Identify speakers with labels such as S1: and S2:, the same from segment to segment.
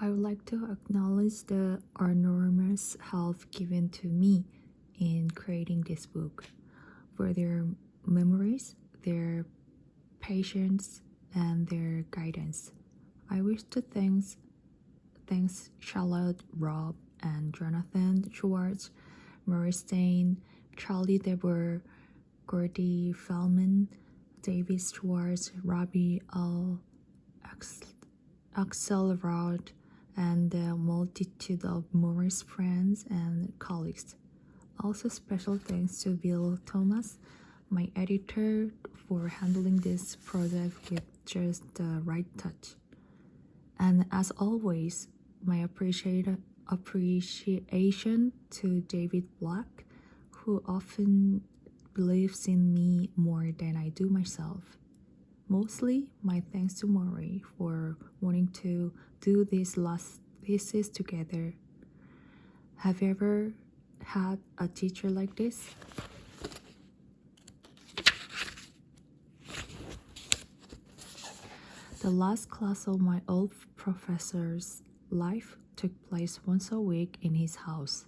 S1: I would like to acknowledge the enormous help given to me in creating this book, for their memories, their patience, and their guidance. I wish to thank Charlotte, Rob, and Jonathan Schwartz, Murray Stein, Charlie Deborah, Gordy Feldman, David Schwartz, Robbie L. Axelrod, and the multitude of Morris friends and colleagues. Also special thanks to Bill Thomas, my editor, for handling this project with just the right touch. And as always, my appreciation to David Black, who often believes in me more than I do myself. Mostly, my thanks to Morrie for wanting to do this last thesis together. Have you ever had a teacher like this? The last class of my old professor's life took place once a week in his house,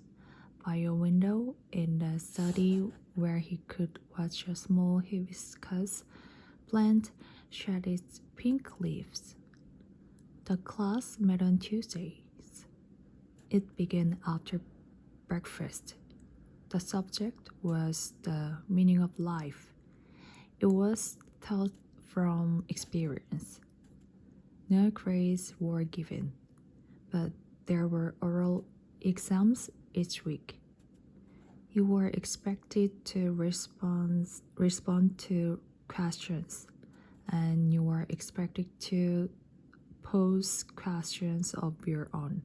S1: by a window in the study where he could watch a small hibiscus plant shed its pink leaves. The class met on Tuesdays. It began after breakfast. The subject was the meaning of life. It was taught from experience. No grades were given, but there were oral exams each week. You were expected to respond to questions, and you were expected to pose questions of your own.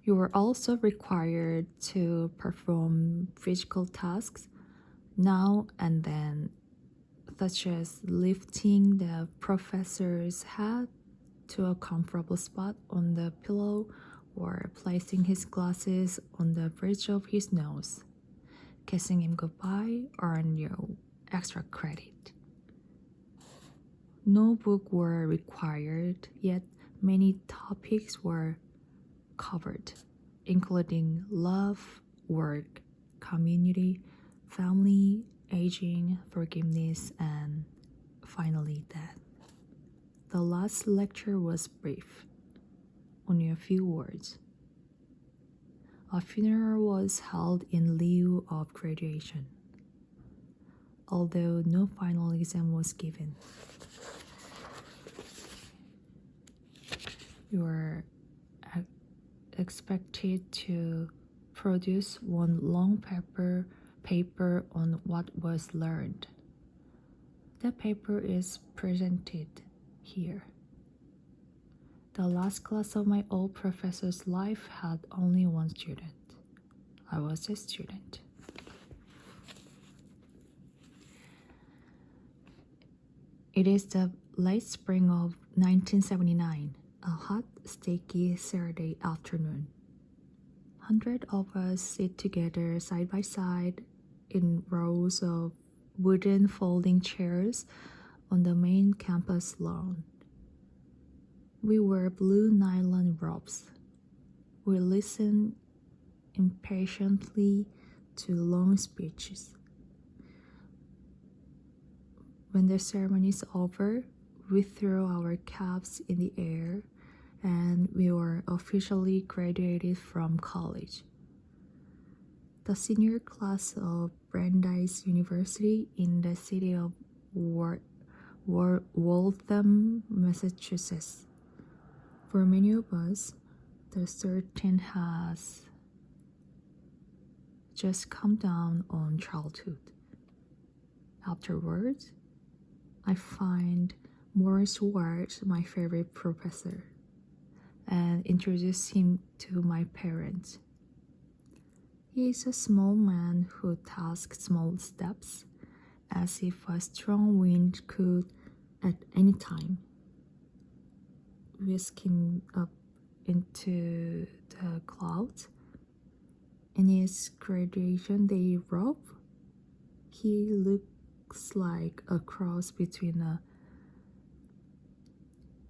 S1: You were also required to perform physical tasks now and then, such as lifting the professor's hat to a comfortable spot on the pillow or placing his glasses on the bridge of his nose. Kissing him goodbye earned you extra credit. No book were required, yet many topics were covered, including love, work, community, family, aging, forgiveness, and finally death. The last lecture was brief, only a few words. A funeral was held in lieu of graduation, although no final exam was given. You were expected to produce one long paper on what was learned. That paper is presented here. The last class of my old professor's life had only one student. I was a student. It is the late spring of 1979, a hot, sticky Saturday afternoon. Hundreds of us sit together side by side in rows of wooden folding chairs on the main campus lawn. We wear blue nylon robes. We listen impatiently to long speeches. When the ceremony is over, we throw our caps in the air and we were officially graduated from college. The senior class of Brandeis University in the city of Waltham, Massachusetts. For many of us, the curtain has just come down on childhood. Afterwards, I find Morris Schwartz my favorite professor and introduce him to my parents. He is a small man who takes small steps as if a strong wind could at any time whisk him up into the clouds. In his graduation day robe, he looks like a cross between a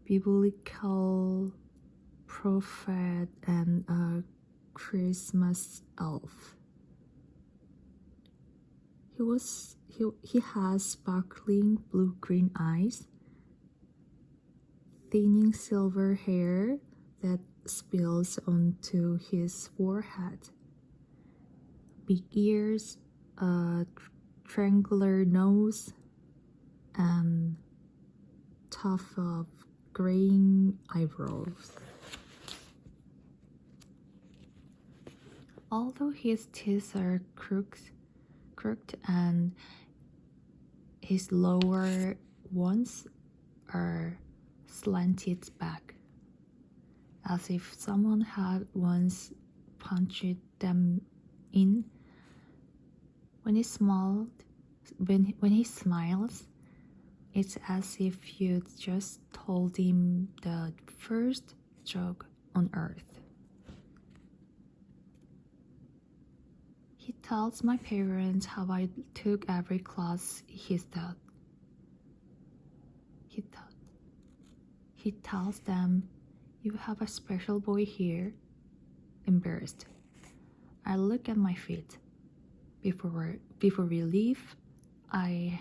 S1: biblical prophet and a Christmas elf. He has sparkling blue-green eyes, thinning silver hair that spills onto his forehead, big ears, a triangular nose, and tuft of graying eyebrows. Although his teeth are crooked and his lower ones are slanted back, as if someone had once punched them in. When he smiles, it's as if you just told him the first joke on earth. He tells my parents how I took every class he taught. He tells them, "You have a special boy here." Embarrassed, I look at my feet. Before we leave, I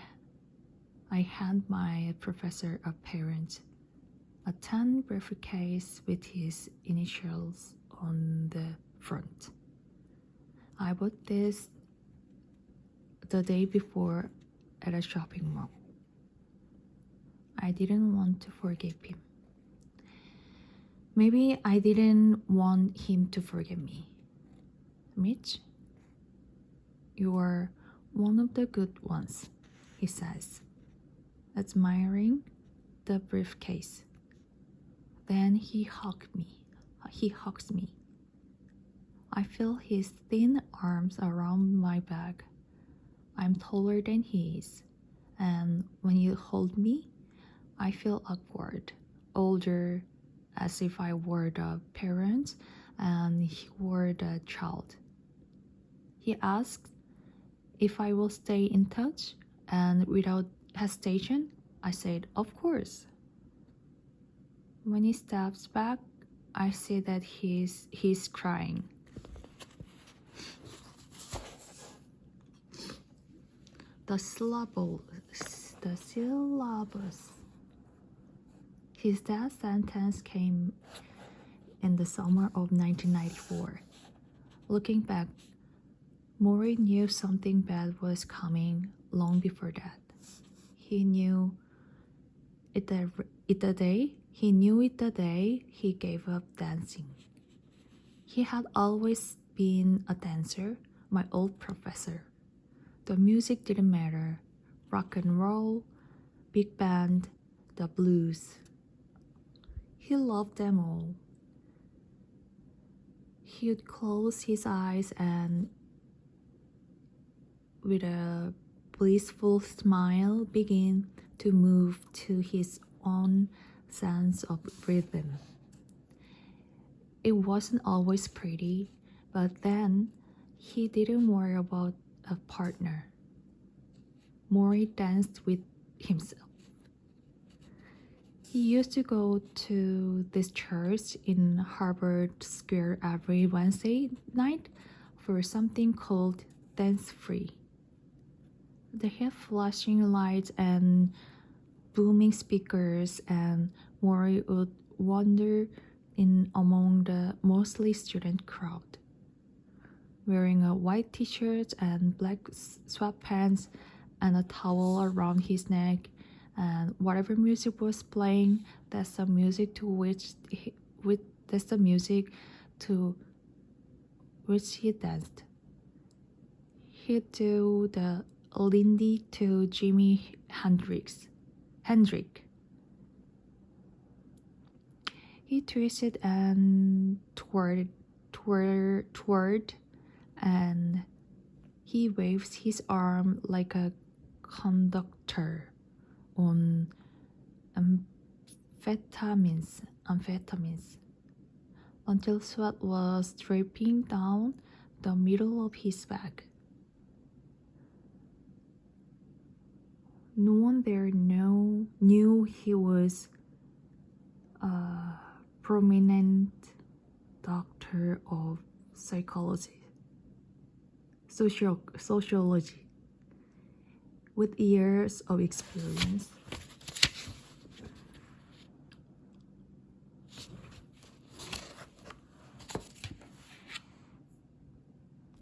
S1: hand my professor a tan briefcase with his initials on the front. I bought this the day before at a shopping mall. I didn't want to forgive him. Maybe I didn't want him to forgive me. "Mitch, you are one of the good ones," he says, admiring the briefcase. Then he hugs me. I feel his thin arms around my back. I'm taller than he is, and when you hold me, I feel awkward, older, as if I were the parent and he were the child. He asks if I will stay in touch, and without hesitation, I said, "Of course." When he steps back, I see that he's crying. The syllables. His death sentence came in the summer of 1994. Looking back, Morrie knew something bad was coming long before that. He knew it the day he gave up dancing. He had always been a dancer, my old professor. The music didn't matter. Rock and roll, big band, the blues. He loved them all. He would close his eyes and, with a blissful smile, begin to move to his own sense of rhythm. It wasn't always pretty, but then he didn't worry about a partner. Morrie danced with himself. He used to go to this church in Harvard Square every Wednesday night for something called Dance Free. They had flashing lights and booming speakers, and Morrie would wander in among the mostly student crowd, wearing a white t-shirt and black sweatpants and a towel around his neck, and whatever music was playing, that's the music to which he danced. He'd do the Lindy to Jimi Hendrix. He twisted and twirled, and he waves his arm like a conductor on amphetamines until sweat was dripping down the middle of his back. No one there knew he was prominent doctor of sociology, with years of experience.